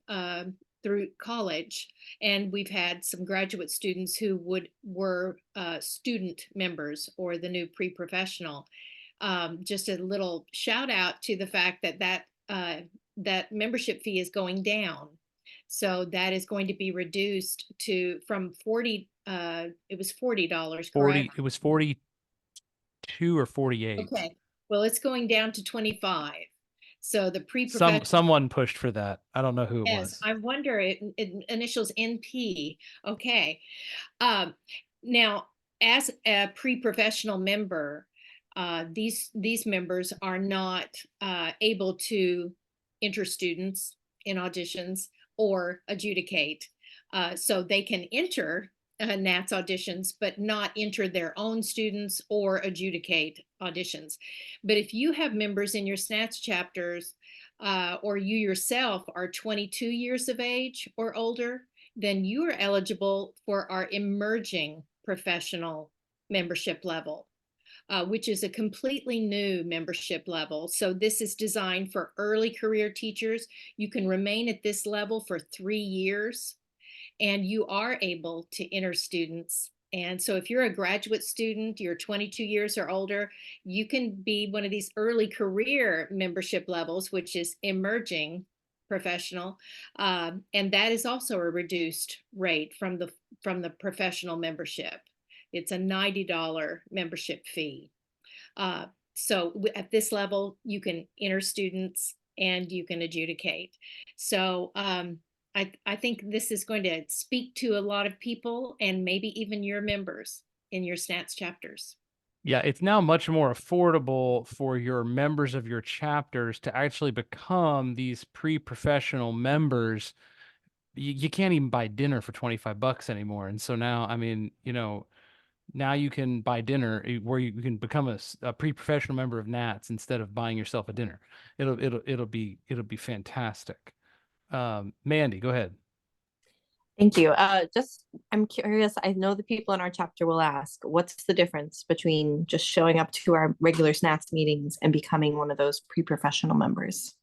college. And we've had some graduate students who were student members or the new pre-professional. Just a little shout out to the fact that membership fee is going down. So that is going to be reduced from 40, it was $40, 40, correct? it was 42 or 48. Okay, well, it's going down to 25. So the pre-professional. Someone pushed for that. I don't know who it Yes, was. I wonder, it initials NP. Okay. Now, as a pre-professional member, these members are not able to enter students in auditions or adjudicate. So they can enter NATS auditions, but not enter their own students or adjudicate auditions. But if you have members in your SNATS chapters, or you yourself are 22 years of age or older, then you are eligible for our emerging professional membership level, which is a completely new membership level. So this is designed for early career teachers. You can remain at this level for 3 years, and you are able to enter students. And so if you're a graduate student, you're 22 years or older, you can be one of these early career membership levels, which is emerging professional. And that is also a reduced rate from the professional membership. It's a $90 membership fee. So at this level, you can enter students and you can adjudicate. So I think this is going to speak to a lot of people, and maybe even your members in your SNATS chapters. Yeah, it's now much more affordable for your members of your chapters to actually become these pre-professional members. You can't even buy dinner for $25 anymore. And so now, I mean, now you can buy dinner where you can become a pre-professional member of NATS instead of buying yourself a dinner. It'll be fantastic. Mandy, go ahead. Thank you. I'm curious. I know the people in our chapter will ask, what's the difference between just showing up to our regular SNATS meetings and becoming one of those pre-professional members?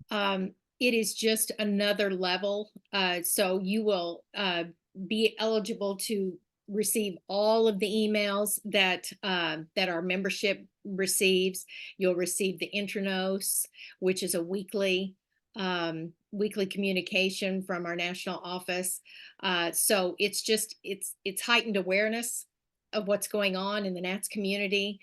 It is just another level. So you will be eligible to receive all of the emails that our membership receives. You'll receive the intranos, which is a weekly communication from our national office. So it's heightened awareness of what's going on in the NATS community.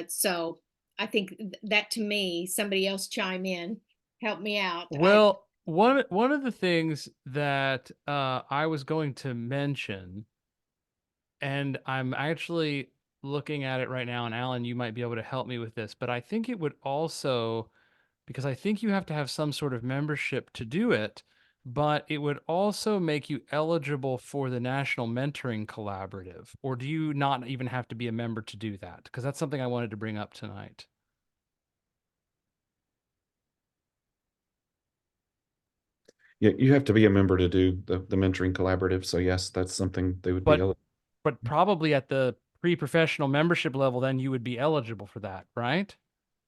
So I think that, to me, somebody else chime in, help me out. Well, one of the things that I was going to mention, and I'm actually looking at it right now, and Alan, you might be able to help me with this, but I think it would also, because I think you have to have some sort of membership to do it, but it would also make you eligible for the National Mentoring Collaborative. Or do you not even have to be a member to do that? Because that's something I wanted to bring up tonight. Yeah, you have to be a member to do the mentoring collaborative. So yes, that's something they would be But eligible. but probably at the pre-professional membership level, then you would be eligible for that, right?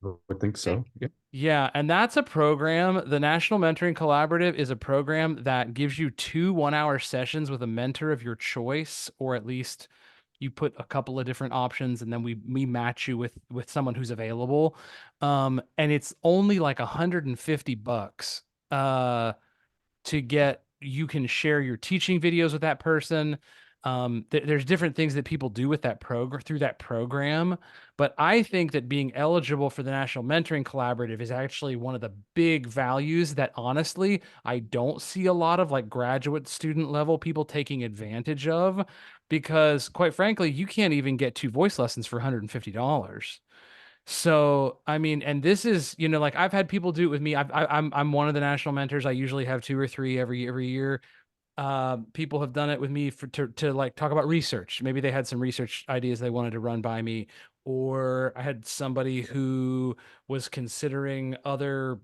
I think so. Yeah. Yeah, and that's a program. The National Mentoring Collaborative is a program that gives you 2 one-hour sessions with a mentor of your choice, or at least you put a couple of different options, and then we match you with someone who's available. And it's only like $150 to get, you can share your teaching videos with that person. There's different things that people do with that program, through that program. But I think that being eligible for the National Mentoring Collaborative is actually one of the big values that honestly I don't see a lot of like graduate student level people taking advantage of, because quite frankly, you can't even get 2 voice lessons for $150. So, I mean, and this is, like I've had people do it with me. I'm one of the national mentors. I usually have 2 or 3 every year. People have done it with me to like talk about research. Maybe they had some research ideas they wanted to run by me, or I had somebody who was considering other,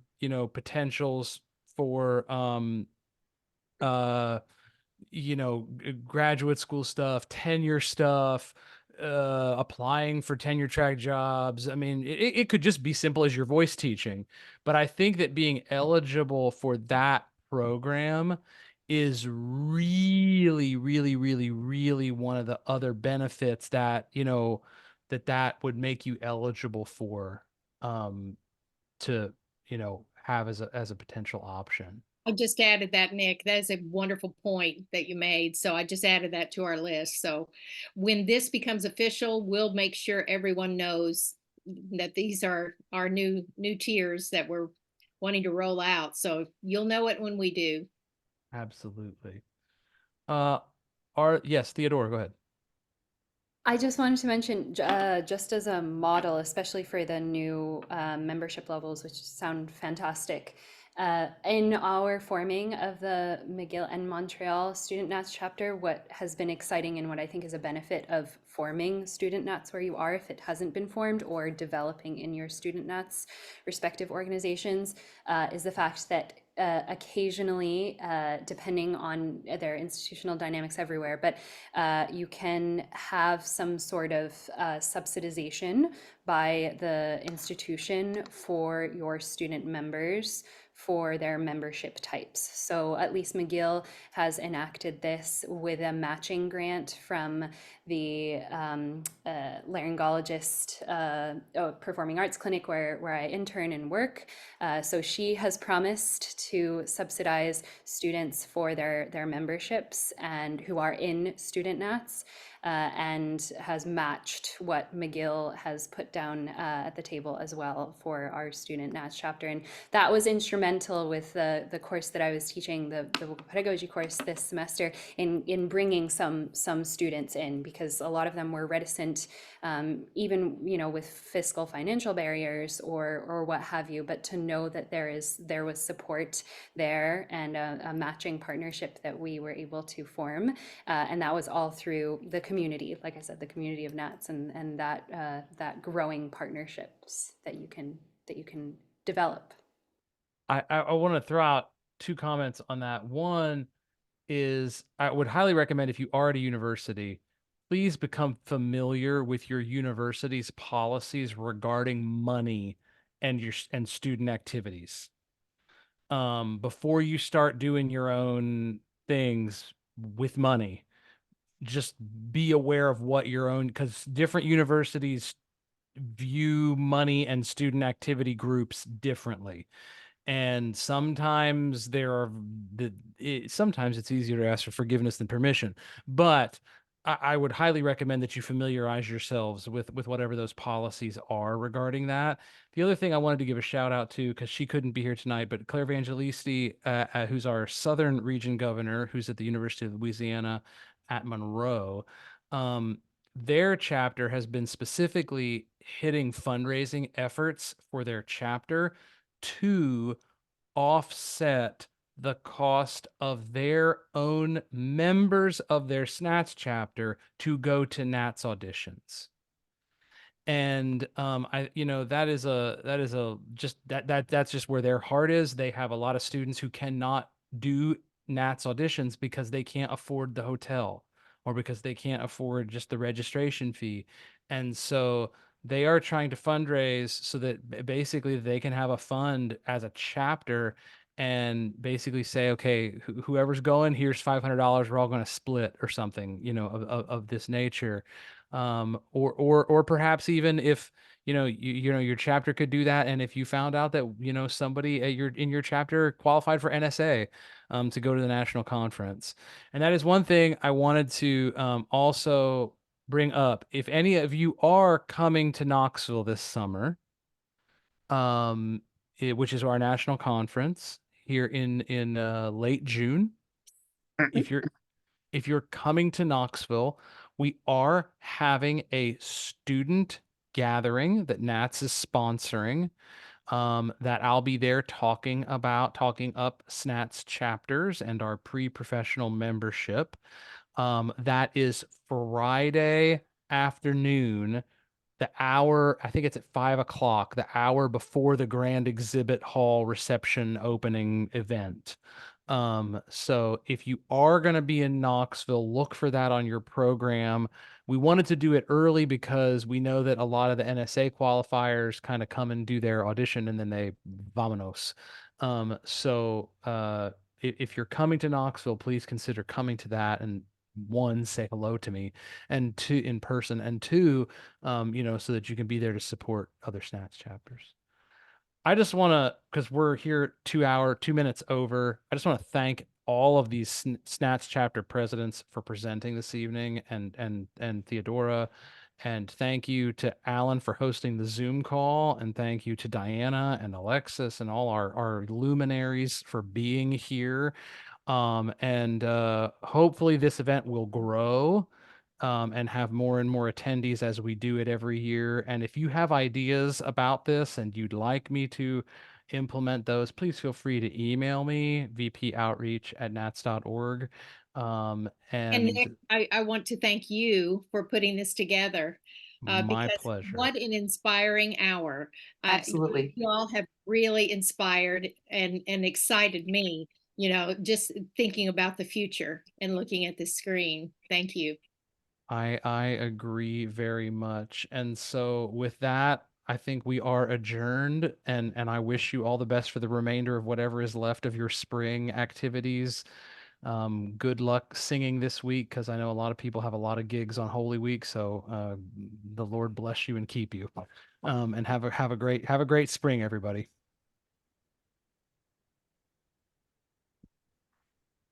potentials for uh graduate school stuff, tenure stuff, applying for tenure track jobs. I mean, it could just be simple as your voice teaching, but I think that being eligible for that program is really, really, really, really one of the other benefits that, that would make you eligible for, to, have as a potential option. I just added that, Nick. That is a wonderful point that you made. So I just added that to our list. So when this becomes official, we'll make sure everyone knows that these are our new tiers that we're wanting to roll out. So you'll know it when we do. Absolutely. Yes, Theodore, go ahead. I just wanted to mention, just as a model, especially for the new membership levels, which sound fantastic. In our forming of the McGill and Montreal Student NATS chapter, what has been exciting and what I think is a benefit of forming Student NATS where you are, if it hasn't been formed, or developing in your Student NATS respective organizations, is the fact that occasionally, depending on their institutional dynamics everywhere, but you can have some sort of subsidization by the institution for your student members for their membership types. So at least McGill has enacted this with a matching grant from the laryngologist performing arts clinic where I intern and work. So she has promised to subsidize students for their memberships and who are in Student NATS. And has matched what McGill has put down at the table as well for our Student NATS chapter. And that was instrumental with the course that I was teaching, the pedagogy course this semester, in bringing some students in, because a lot of them were reticent, even with fiscal financial barriers or what have you, but to know that there was support there and a matching partnership that we were able to form, and that was all through the community, like I said, the community of NATS, and that growing partnerships that you can develop. I want to throw out 2 comments on that. One is I would highly recommend, if you are at a university, please become familiar with your university's policies regarding money and student activities. Before you start doing your own things with money, just be aware of what your own, because different universities view money and student activity groups differently. And sometimes sometimes it's easier to ask for forgiveness than permission, but I would highly recommend that you familiarize yourselves with whatever those policies are regarding that. The other thing I wanted to give a shout out to, because she couldn't be here tonight, but Claire Evangelisti, who's our Southern Region Governor, who's at the University of Louisiana at Monroe, their chapter has been specifically hitting fundraising efforts for their chapter to offset the cost of their own members of their SNATS chapter to go to NATS auditions. And that is a just that's just where their heart is. They have a lot of students who cannot do NATS auditions because they can't afford the hotel or because they can't afford just the registration fee. And so they are trying to fundraise so that basically they can have a fund as a chapter and basically say, okay, whoever's going, here's $500. We're all going to split or something, of this nature. Or perhaps even if your chapter could do that, and if you found out that somebody in your chapter qualified for NSA to go to the national conference. And that is one thing I wanted to also bring up. If any of you are coming to Knoxville this summer, which is our national conference here in late June, if you're coming to Knoxville, we are having a student gathering that NATS is sponsoring, that I'll be there talking up SNATS chapters and our pre-professional membership. That is Friday afternoon, the hour, I think it's at 5 o'clock, the hour before the grand exhibit hall reception opening event. So if you are going to be in Knoxville, look for that on your program. We wanted to do it early because we know that a lot of the NSA qualifiers kind of come and do their audition and then they vamonos. If you're coming to Knoxville, please consider coming to that, and one, say hello to me, and two, in person, and two, so that you can be there to support other SNATS chapters. I just want to, because we're here 2 minutes over, I just want to thank all of these SNATS chapter presidents for presenting this evening, and Theodora, and thank you to Alan for hosting the Zoom call, and thank you to Diana and Alexis and all our luminaries for being here. And hopefully this event will grow and have more and more attendees as we do it every year. And if you have ideas about this and you'd like me to implement those, please feel free to email me, vpoutreach@nats.org. And And Nick, I want to thank you for putting this together. my Because pleasure. what an inspiring hour. Absolutely. You all have really inspired and excited me, just thinking about the future and looking at the screen. Thank you. I agree very much. And so with that, I think we are adjourned, and I wish you all the best for the remainder of whatever is left of your spring activities. Good luck singing this week, because I know a lot of people have a lot of gigs on Holy Week. So the Lord bless you and keep you. And have a great spring, everybody.